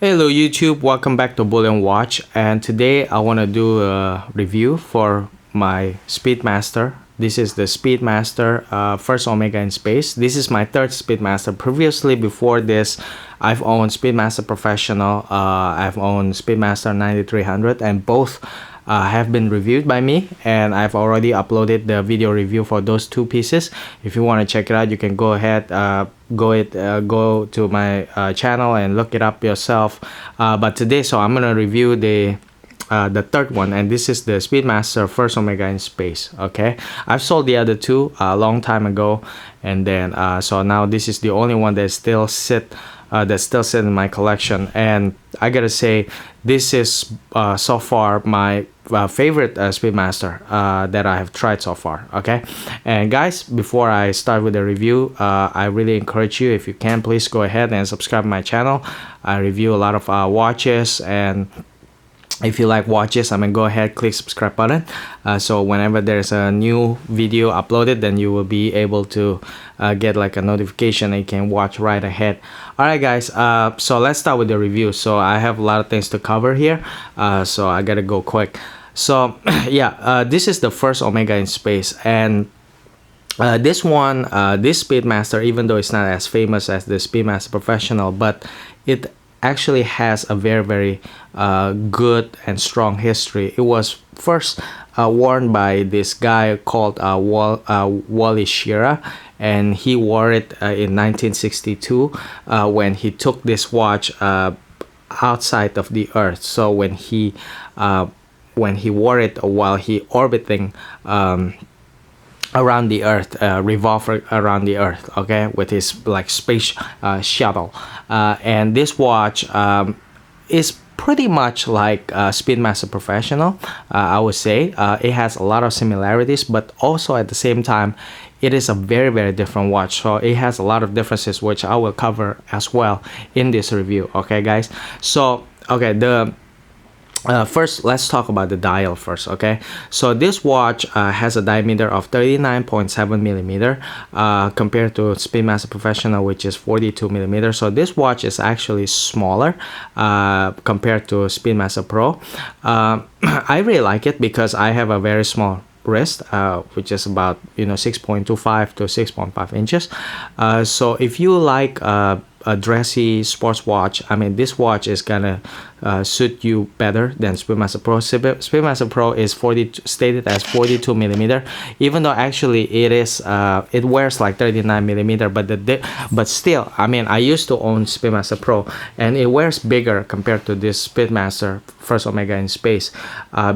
Hello YouTube, welcome back to Bullion Watch, and today I want to do a review for my Speedmaster. This is the Speedmaster first Omega in space. This is my third Speedmaster. Previously, before this, I've owned Speedmaster Professional, I've owned Speedmaster 9300, and both have been reviewed by me, and I've already uploaded the video review for those two pieces. If you want to check it out, you can go ahead, go to my channel and look it up yourself. But today, so I'm gonna review the third one, and this is the Speedmaster First Omega in Space. Okay, I've sold the other two a long time ago, and then so now this is the only one that still sit in my collection. And I gotta say, this is so far my favorite Speedmaster that I have tried so far. Okay, and guys, before I start with the review, I really encourage you, if you can, please go ahead and subscribe to my channel. I review a lot of watches, and if you like watches, go ahead, click subscribe button, so whenever there's a new video uploaded, then you will be able to get like a notification and you can watch right ahead. All right guys, so let's start with the review. So I have a lot of things to cover here, so I gotta go quick. So yeah, this is the first Omega in space, and this one, this Speedmaster, even though it's not as famous as the Speedmaster Professional, but it actually has a very good and strong history. It was first worn by this guy called Wally Schirra, and he wore it in 1962 when he took this watch outside of the Earth. So when he wore it while he orbiting around the Earth, revolve around the Earth, okay, with his like space shuttle, and this watch is pretty much like Speedmaster Professional. I would say it has a lot of similarities, but also at the same time it is a very different watch. So it has a lot of differences, which I will cover as well in this review. Okay guys, so okay, first, let's talk about the dial first. Okay, so this watch has a diameter of 39.7 millimeter compared to Speedmaster Professional, which is 42 millimeter. So this watch is actually smaller compared to Speedmaster Pro. I really like it because I have a very small wrist, which is about 6.25 to 6.5 inches. So if you like a dressy sports watch, this watch is gonna suit you better than Speedmaster Pro. Speedmaster Pro is stated as 42 millimeter, even though actually it wears like 39 millimeter, but still, I used to own Speedmaster Pro, and it wears bigger compared to this Speedmaster First Omega in space,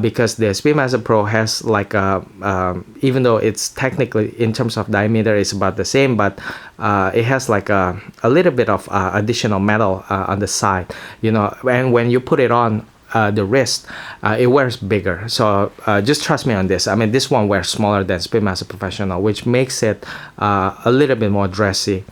because the Speedmaster Pro has like even though it's technically in terms of diameter it's about the same, but it has like a little bit of additional metal on the side, and when you put it on the wrist, it wears bigger. So just trust me on this. This one wears smaller than Speedmaster Professional, which makes it a little bit more dressy.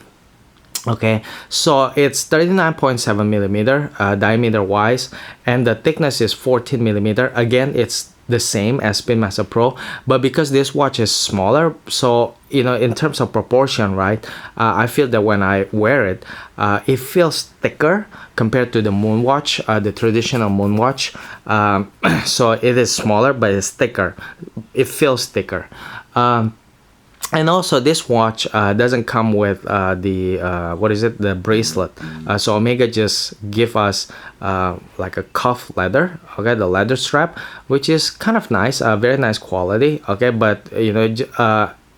Okay, so it's 39.7 millimeter diameter wise, and the thickness is 14 millimeter. Again, it's the same as Speedmaster Pro, but because this watch is smaller, so in terms of proportion, right, I feel that when I wear it, it feels thicker compared to the Moonwatch, the traditional Moonwatch. So it is smaller, but it's thicker. It feels thicker. And also, this watch doesn't come with the bracelet. So Omega just give us like a cuff leather, okay, the leather strap, which is kind of nice, very nice quality, okay, but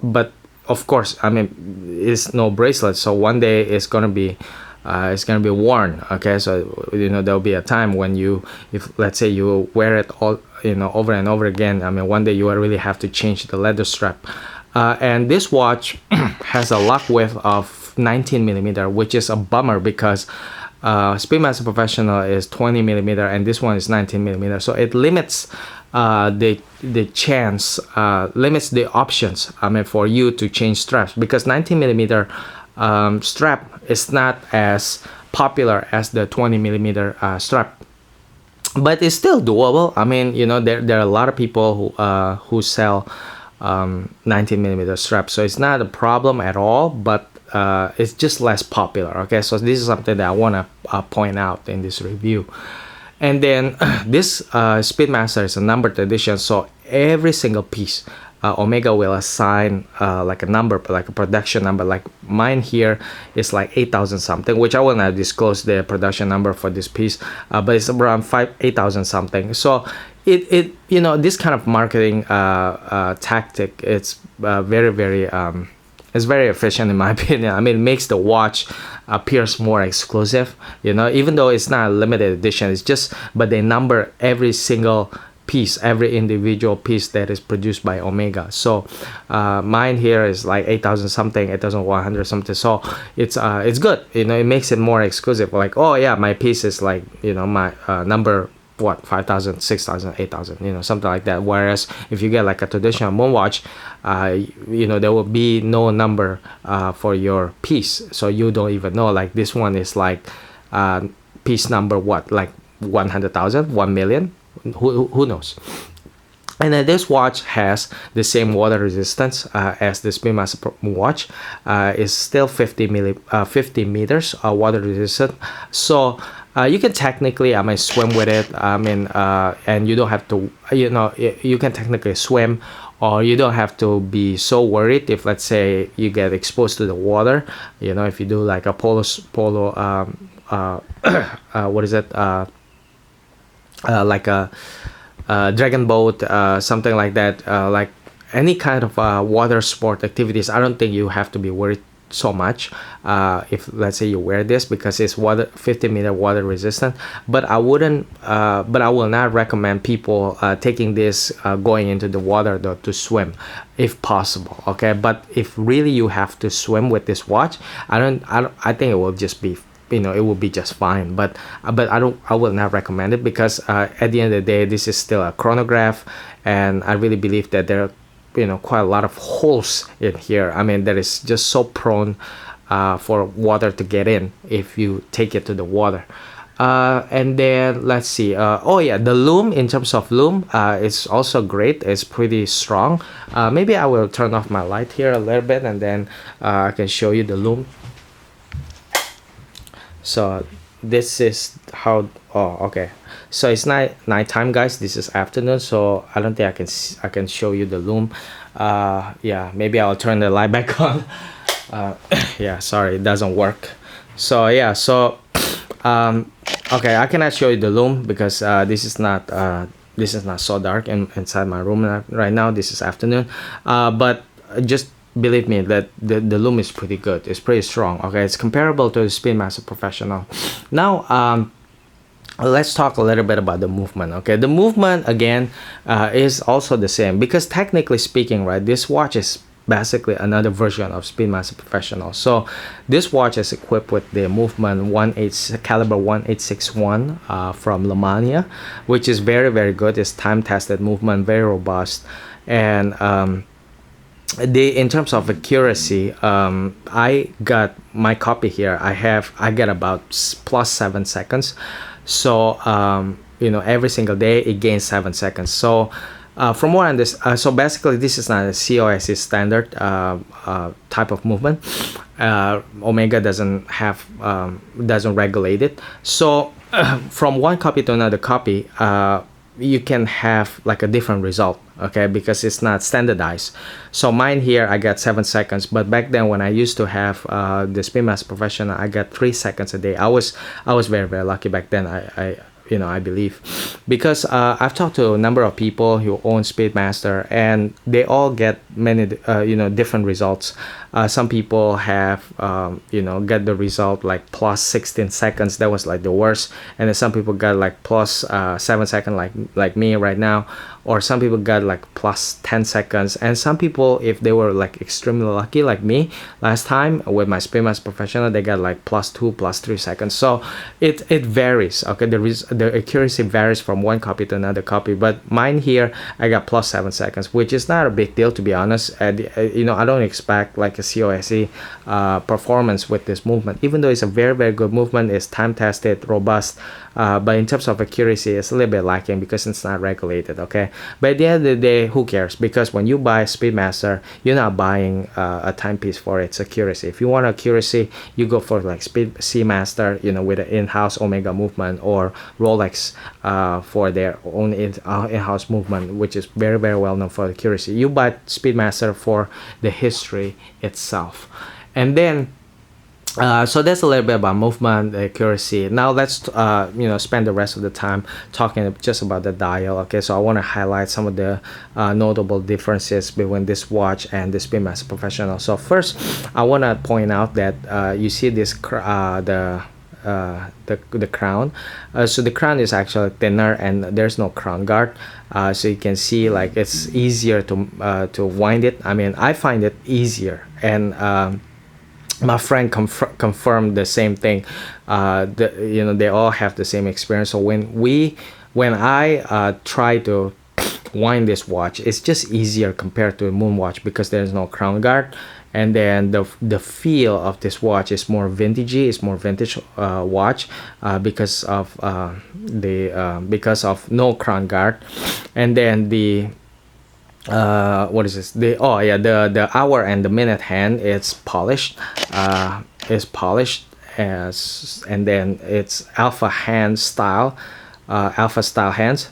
but of course, it's no bracelet, so one day it's gonna be worn, okay. So there'll be a time when if let's say you wear it all over and over again, one day you will really have to change the leather strap. And this watch has a lock width of 19 millimeter, which is a bummer because Speedmaster Professional is 20 millimeter and this one is 19 millimeter. So it limits the options for you to change straps, because 19 millimeter strap is not as popular as the 20 millimeter strap. But it's still doable. There are a lot of people who sell 19 millimeter strap, so it's not a problem at all, but it's just less popular. Okay, so this is something that I want to point out in this review. And then this Speedmaster is a numbered edition, so every single piece Omega will assign like a number, like a production number. Like mine here is like 8,000 something, which I will not disclose the production number for this piece, but it's around 8,000 something. So it you know, this kind of marketing tactic, it's very it's very efficient in my opinion. I mean, it makes the watch appears more exclusive, you know, even though it's not a limited edition. It's just, but they number every single piece, every individual piece that is produced by Omega. So mine here is like 8,000 something, 8,100 something. So it's good, you know. It makes it more exclusive. Like, oh yeah, my piece is like, you know, my number what, 5,000, 6,000, 8,000, you know, something like that. Whereas if you get like a traditional moon watch, you know, there will be no number for your piece, so you don't even know. Like this one is like piece number what, like 100,000, 1 million, who knows. And then this watch has the same water resistance as the Speedmaster watch. Is still 50 meters water resistant. So you can technically, I mean, swim with it. I mean, and you don't have to, you know, you can technically swim, or you don't have to be so worried if, let's say, you get exposed to the water. You know, if you do like a polo what is it? Like a dragon boat, something like that, like any kind of water sport activities. I don't think you have to be worried so much if, let's say, you wear this, because it's 50-meter water resistant. But I wouldn't but I will not recommend people taking this going into the water though, to swim, if possible. Okay, but if really you have to swim with this watch, I think it will just be, you know, it will be just fine. But I will not recommend it, because at the end of the day, this is still a chronograph, and I really believe that there are, you know, quite a lot of holes in here. I mean, that is just so prone for water to get in if you take it to the water. And then let's see, oh yeah, the loom, in terms of loom, it's also great. It's pretty strong. Maybe I will turn off my light here a little bit, and then I can show you the loom. So this is how, oh okay, so it's nighttime, guys. This is afternoon, so I don't think I can show you the loom. Yeah, maybe I'll turn the light back on. Yeah, sorry, it doesn't work. So yeah, so okay, I cannot show you the loom because this is not so dark inside my room right now. This is afternoon, but just believe me that the loom is pretty good. It's pretty strong. Okay, it's comparable to the Speedmaster Professional. Now let's talk a little bit about the movement. Okay, the movement again is also the same, because technically speaking, right, this watch is basically another version of Speedmaster Professional. So this watch is equipped with the movement caliber 1861 from Lemania, which is very good. It's time tested movement, very robust. And in terms of accuracy, I got my copy here. I get about +7 seconds. So you know, every single day it gains 7 seconds. So from what I understand, so basically this is not a COSC standard type of movement. Omega doesn't regulate it. So from one copy to another copy, you can have like a different result, okay, because it's not standardized. So mine here, I got 7 seconds, but back then when I used to have the Speedmaster Professional, I got 3 seconds a day. I was very lucky back then. I believe, because I've talked to a number of people who own Speedmaster, and they all get many different results. Some people have get the result like +16 seconds. That was like the worst. And then some people got like +7 seconds, like me right now. Or some people got like +10 seconds. And some people, if they were like extremely lucky like me last time with my Speedmaster Professional, they got like +2, +3 seconds. So it varies. Okay, the the accuracy varies from one copy to another copy, but mine here I got plus 7 seconds, which is not a big deal, to be honest. You know, I don't expect like a COSE performance with this movement, even though it's a very, very good movement. It's time tested, robust, but in terms of accuracy, it's a little bit lacking because it's not regulated. Okay, but at the end of the day, who cares? Because when you buy Speedmaster, you're not buying a timepiece for its accuracy. If you want accuracy, you go for like Seamaster, you know, with an in-house Omega movement, or Rolex for their own in-house movement, which is very, very well known for accuracy. You buy Speedmaster for the history itself. And then so that's a little bit about movement, accuracy. Now let's you know, spend the rest of the time talking just about the dial. Okay, so I want to highlight some of the notable differences between this watch and the Speedmaster Professional. So first, I want to point out that you see this the crown. So the crown is actually thinner and there's no crown guard. So you can see like it's easier to wind it. I mean, I find it easier, and my friend confirmed the same thing. You know, they all have the same experience. So when I try to wind this watch, it's just easier compared to a moon watch because there's no crown guard. And then the feel of this watch is more vintagey. It's more vintage watch because of no crown guard. And then the what is this, the hour and the minute hand, it's polished, and then it's alpha hand style, alpha style hands.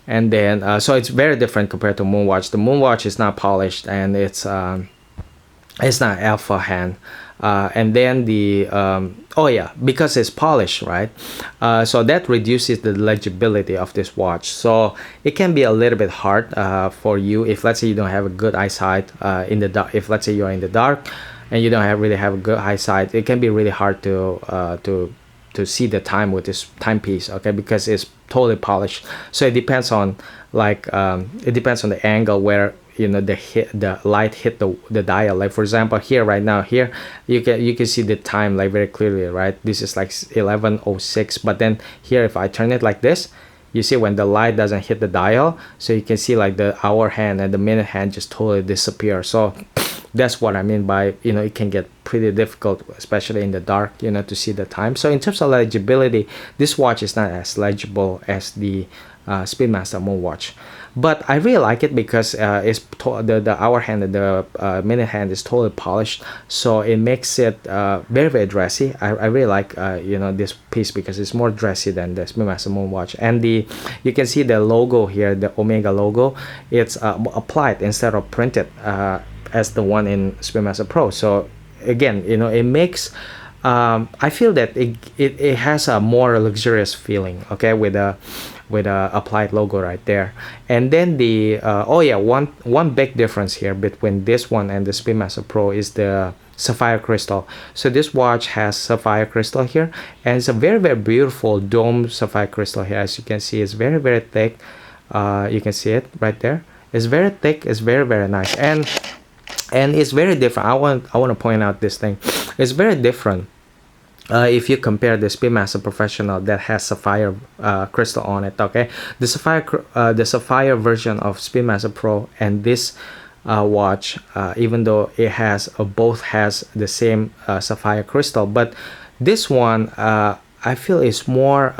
And then so it's very different compared to moon watch. The moon watch is not polished, and it's not alpha hand. And then the because it's polished, right? So that reduces the legibility of this watch. So it can be a little bit hard for you if, let's say, you don't have a good eyesight in the dark. If, let's say, you're in the dark and you don't really have a good eyesight, it can be really hard to see the time with this timepiece. Okay, because it's totally polished. So it depends on it depends on the angle where, you know, the light hit the dial. Like, for example, here right now, here you can see the time like very clearly, right? This is like 11:06, but then here, if I turn it like this, you see when the light doesn't hit the dial, so you can see like the hour hand and the minute hand just totally disappear. So that's what I mean by, you know, it can get pretty difficult, especially in the dark, you know, to see the time. So in terms of legibility, this watch is not as legible as the Speedmaster Moon watch, but I really like it because it's the hour hand and the minute hand is totally polished, so it makes it very, very dressy. I really like you know, this piece because it's more dressy than the Speedmaster Moon watch. And you can see the logo here, the Omega logo, it's applied instead of printed as the one in Speedmaster Pro. So again, you know, it makes I feel that it has a more luxurious feeling, okay, with a applied logo right there. And then the one big difference here between this one and the Speedmaster Pro is the sapphire crystal. So this watch has sapphire crystal here, and it's a very, very beautiful dome sapphire crystal here. As you can see, it's very, very thick. You can see it right there. It's very thick. It's very, very nice, and it's very different. I want to point out this thing. It's very different if you compare the Speedmaster Professional that has sapphire crystal on it. Okay, the sapphire version of Speedmaster Pro and this watch, even though it has both has the same sapphire crystal, but this one I feel is more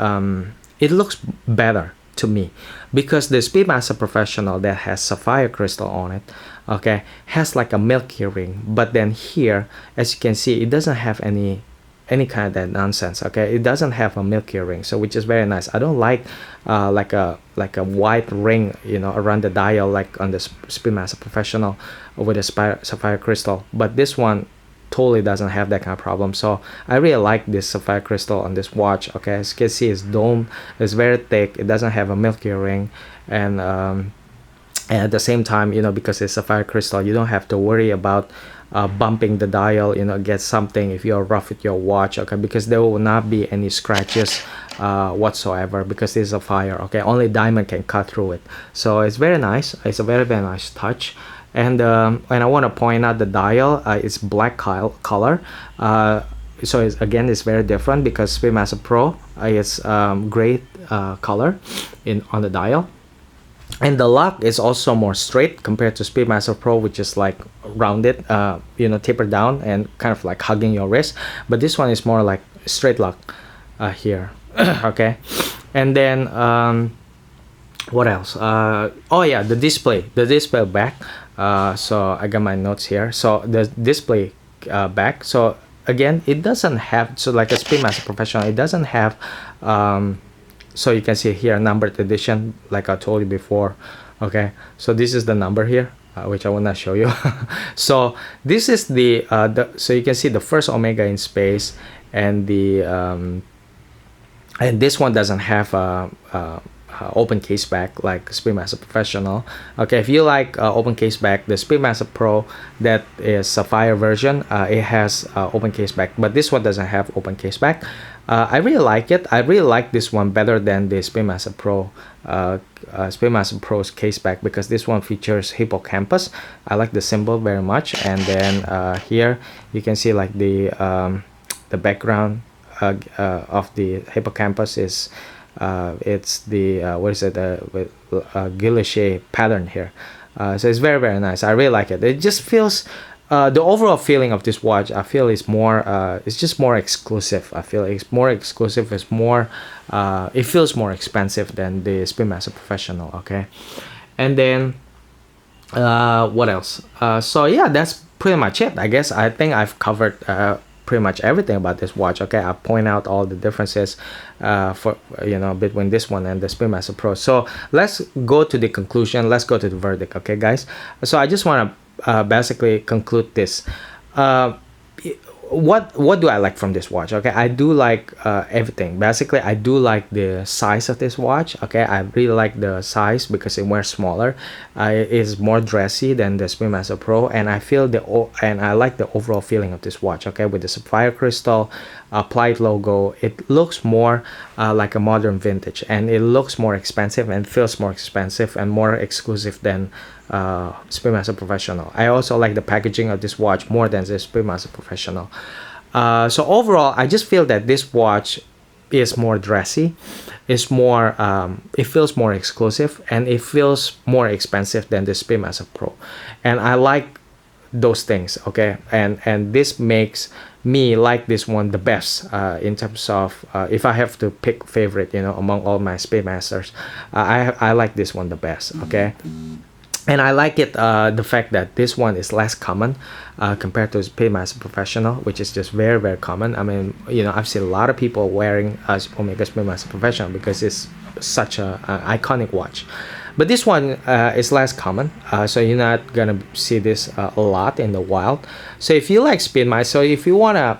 it looks better to me, because the Speedmaster Professional that has sapphire crystal on it, okay, has like a milky ring, but then here, as you can see, it doesn't have any kind of that nonsense. Okay, it doesn't have a milky ring, so which is very nice. I don't like like a white ring, you know, around the dial like on the Speedmaster Professional with a sapphire crystal, but this one totally doesn't have that kind of problem. So I really like this sapphire crystal on this watch. Okay, as you can see, it's dome, it's very thick, it doesn't have a milky ring, and at the same time, you know, because it's sapphire crystal, you don't have to worry about bumping the dial, you know, get something if you're rough with your watch. Okay, because there will not be any scratches whatsoever, because this is a fire. Okay, only diamond can cut through it. So it's very nice. It's a very, very nice touch. And I want to point out the dial, it's black color. So it's very different, because Speedmaster Pro is gray color on the dial. And the lock is also more straight compared to Speedmaster Pro, which is like rounded, tapered down and kind of like hugging your wrist. But this one is more like straight lock here. Okay. And then what else? Oh yeah, the display back. So I got my notes here. So the display back. So again, it doesn't have, so like a Speedmaster Professional, it doesn't have so you can see here numbered edition, like I told you before. Okay, so this is the number here, which I will not show you. So this is the so you can see the first Omega in space, and the and this one doesn't have open case back like Speedmaster Professional. Okay, if you like open case back, the Speedmaster Pro, that is Sapphire version, it has open case back, but this one doesn't have open case back. I really like it. I really like this one better than the Speedmaster Pro, Speedmaster Pro's case back, because this one features hippocampus. I like the symbol very much. And then here you can see like the background of the hippocampus is it's the what is it, with guilloche pattern here. So it's very, very nice. I really like it. It just feels the overall feeling of this watch, I feel, is more it's just more exclusive. I feel it's more exclusive. It's more it feels more expensive than the Speedmaster Professional. Okay. And then what else? So yeah, that's pretty much it. I guess I think I've covered pretty much everything about this watch. Okay, I point out all the differences for between this one and the Speedmaster Pro. So let's go to the conclusion. Let's go to the verdict. Okay, guys. So I just want to basically conclude this. What do I like from this watch? Okay, I do like everything. Basically, I do like the size of this watch. Okay, I really like the size because it wears smaller. It is more dressy than the Speedmaster Pro, and I feel and I like the overall feeling of this watch. Okay, with the sapphire crystal, applied logo, it looks more like a modern vintage, and it looks more expensive and feels more expensive and more exclusive than Speedmaster Professional. I also like the packaging of this watch more than the Speedmaster Professional. So overall, I just feel that this watch is more dressy. It's more it feels more exclusive, and it feels more expensive than the Speedmaster Pro, and I like those things. Okay, and this makes me like this one the best in terms of if I have to pick favorite, among all my Speedmasters, I like this one the best. Okay. And I like it, the fact that this one is less common compared to Speedmaster Professional, which is just very, very common. I mean, I've seen a lot of people wearing Omega Speedmaster Professional because it's such a iconic watch. But this one is less common, so you're not gonna see this a lot in the wild. So if you like Speedmaster, so if you wanna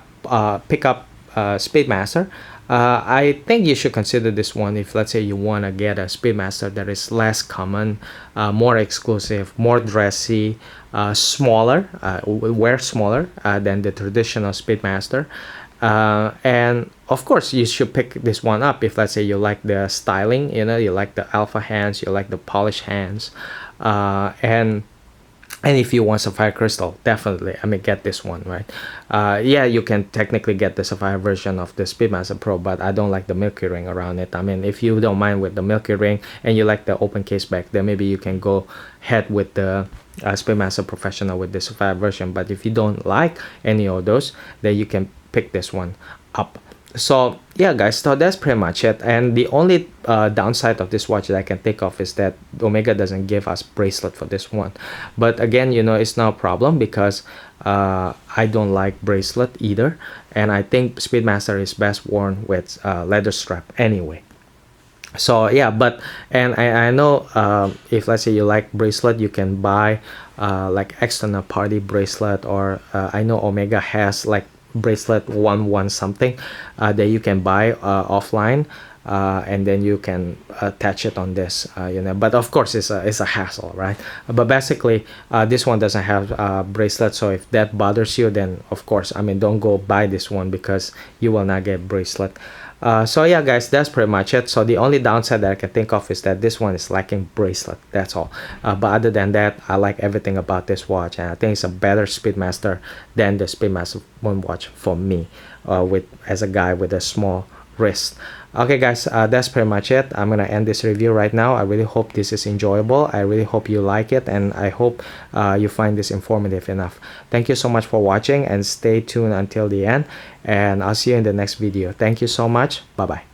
pick up Speedmaster, I think you should consider this one if, let's say, you want to get a Speedmaster that is less common, more exclusive, more dressy, smaller, wear smaller than the traditional Speedmaster. And of course, you should pick this one up if, let's say, you like the styling, you like the alpha hands, you like the polished hands, and if you want sapphire crystal, definitely, get this one, right? Yeah, you can technically get the sapphire version of the Speedmaster Pro, but I don't like the milky ring around it. If you don't mind with the milky ring and you like the open case back, then maybe you can go ahead with the Speedmaster Professional with the sapphire version. But if you don't like any of those, then you can pick this one up. So yeah, guys, so that's pretty much it. And the only downside of this watch that I can think of is that Omega doesn't give us bracelet for this one. But again, it's no problem because I don't like bracelet either, and I think Speedmaster is best worn with leather strap anyway. So yeah, but and I know if, let's say, you like bracelet, you can buy like external party bracelet, or I know Omega has like bracelet 1 something that you can buy offline, and then you can attach it on this, but of course it's a hassle, right? But basically this one doesn't have bracelet, so if that bothers you, then of course, don't go buy this one because you will not get bracelet. So yeah, guys, that's pretty much it. So the only downside that I can think of is that this one is lacking bracelet, that's all. But other than that, I like everything about this watch, and I think it's a better Speedmaster than the Speedmaster 1 watch for me, as a guy with a small wrist. Okay guys, that's pretty much it. I'm gonna end this review right now. I really hope this is enjoyable. I really hope you like it, and I hope you find this informative enough. Thank you so much for watching, and stay tuned until the end, and I'll see you in the next video. Thank you so much. Bye bye.